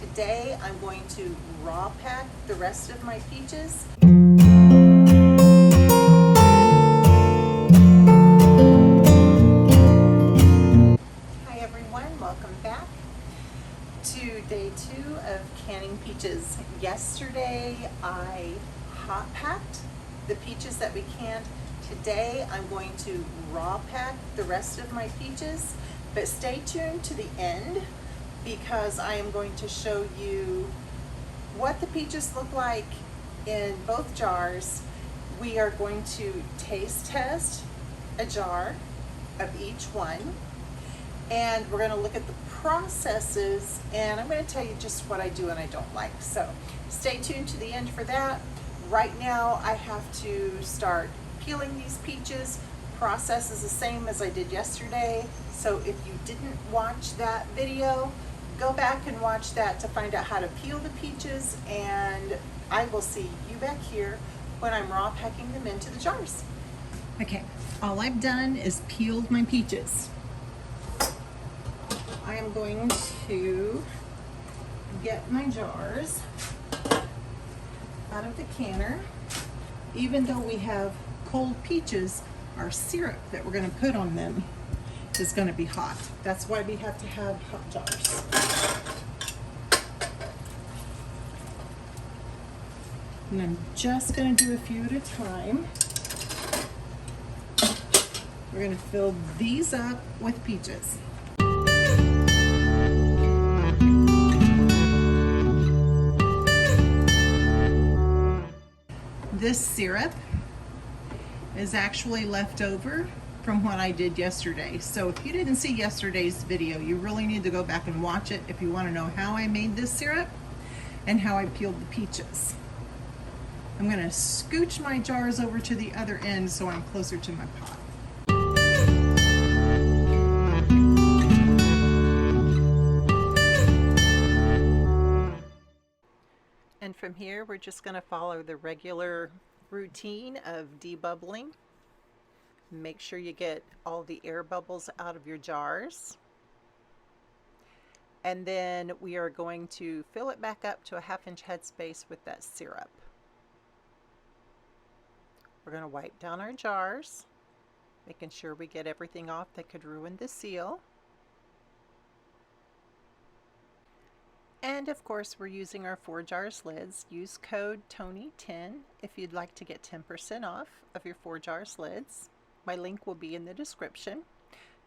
Today I'm going to raw pack the rest of my peaches. Hi everyone, welcome back to day 2 of canning peaches. Yesterday I hot packed the peaches that we canned. Today I'm going to raw pack the rest of my peaches, but stay tuned to the end because I am going to show you what the peaches look like in both jars. We are going to taste test a jar of each one, and we're going to look at the processes, and I'm going to tell you just what I do and I don't like. So stay tuned to the end for that. Right now I have to start peeling these peaches. Process is the same as I did yesterday, so if you didn't watch that video, go back and watch that to find out how to peel the peaches, and I will see you back here when I'm raw packing them into the jars. Okay, all I've done is peeled my peaches. I am going to get my jars out of the canner. Even though we have cold peaches, our syrup that we're going to put on them is going to be hot. That's why we have to have hot jars. And I'm just going to do a few at a time. We're going to fill these up with peaches. This syrup is actually left over from what I did yesterday. So if you didn't see yesterday's video, you really need to go back and watch it if you want to know how I made this syrup and how I peeled the peaches. I'm going to scooch my jars over to the other end so I'm closer to my pot. And from here, we're just going to follow the regular routine of debubbling. Make sure you get all the air bubbles out of your jars. And then we are going to fill it back up to a 1/2 inch headspace with that syrup. We're going to wipe down our jars, making sure we get everything off that could ruin the seal. And of course, we're using our 4 jars lids. Use code TONY10 if you'd like to get 10% off of your 4 jars lids. My link will be in the description.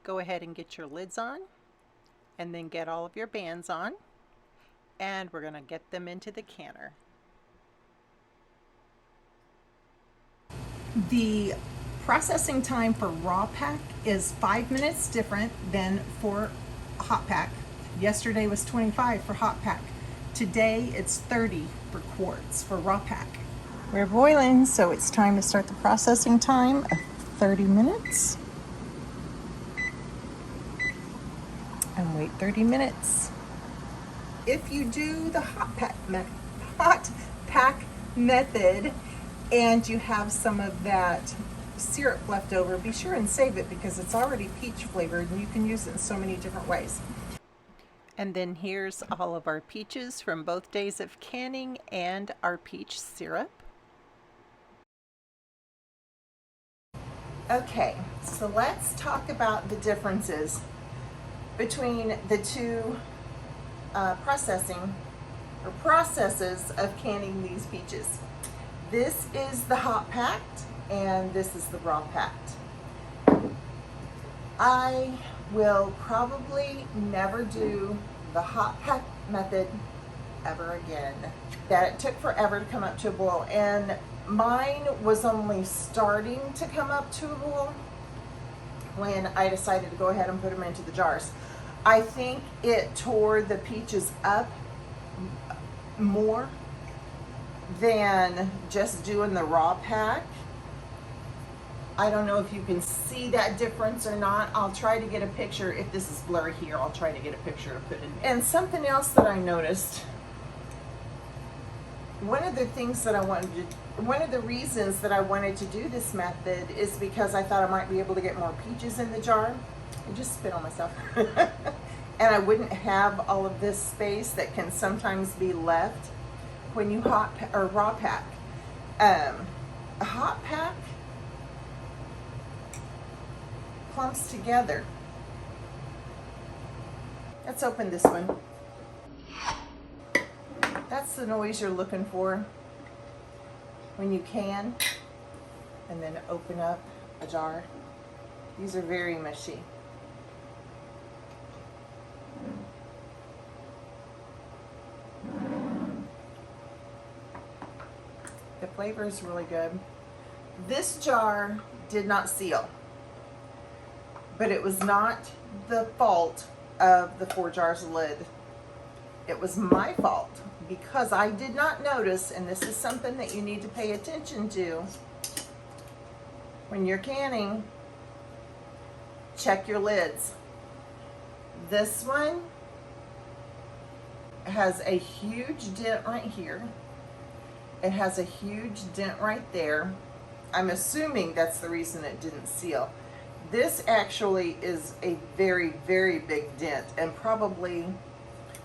Go ahead and get your lids on, and then get all of your bands on, and we're going to get them into the canner. The processing time for raw pack is 5 minutes different than for hot pack. Yesterday was 25 for hot pack. Today it's 30 for quarts for raw pack. We're boiling, so it's time to start the processing time of 30 minutes. And wait 30 minutes. If you do the hot pack method and you have some of that syrup left over, be sure and save it because it's already peach flavored and you can use it in so many different ways. And then here's all of our peaches from both days of canning and our peach syrup. Okay, so let's talk about the differences between the two processes of canning these peaches. This is the hot packed and this is the raw packed. I will probably never do the hot pack method ever again. That it took forever to come up to a boil, and mine was only starting to come up to a boil when I decided to go ahead and put them into the jars. I think it tore the peaches up more than just doing the raw pack. I don't know if you can see that difference or not. I'll try to get a picture. If this is blurry here, I'll try to get a picture to put in. And something else that I noticed, one of the reasons that I wanted to do this method is because I thought I might be able to get more peaches in the jar. I just spit on myself. and I wouldn't have all of this space that can sometimes be left when you raw pack. A hot pack clumps together. Let's open this one. That's the noise you're looking for when you can, and then open up a jar. These are very mushy. The flavor is really good. This jar did not seal, but it was not the fault of the 4 jars lid. It was my fault because I did not notice, and this is something that you need to pay attention to when you're canning. Check your lids. This one has a huge dent right here. It has a huge dent right there. I'm assuming that's the reason it didn't seal. This actually is a very, very big dent, and probably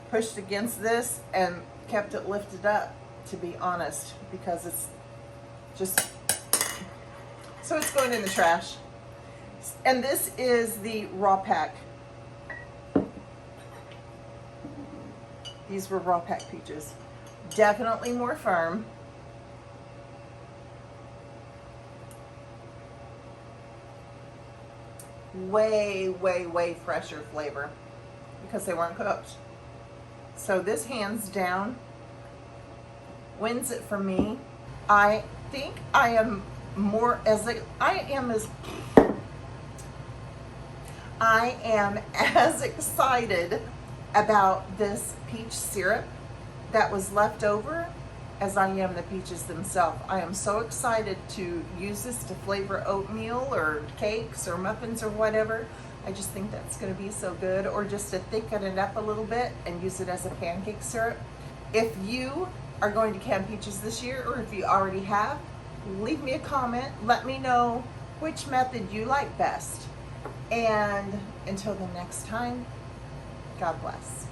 pushed against this and kept it lifted up, to be honest, because it's just, so it's going in the trash. And this is the raw pack. These were raw pack peaches. Definitely more firm. Way, way, way fresher flavor because they weren't cooked. So this hands down wins it for me. I think I am as excited about this peach syrup that was left over as I am the peaches themselves. I am so excited to use this to flavor oatmeal or cakes or muffins or whatever. I just think that's going to be so good, or just to thicken it up a little bit and use it as a pancake syrup. If you are going to can peaches this year, or if you already have, leave me a comment. Let me know which method you like best. And until the next time, God bless.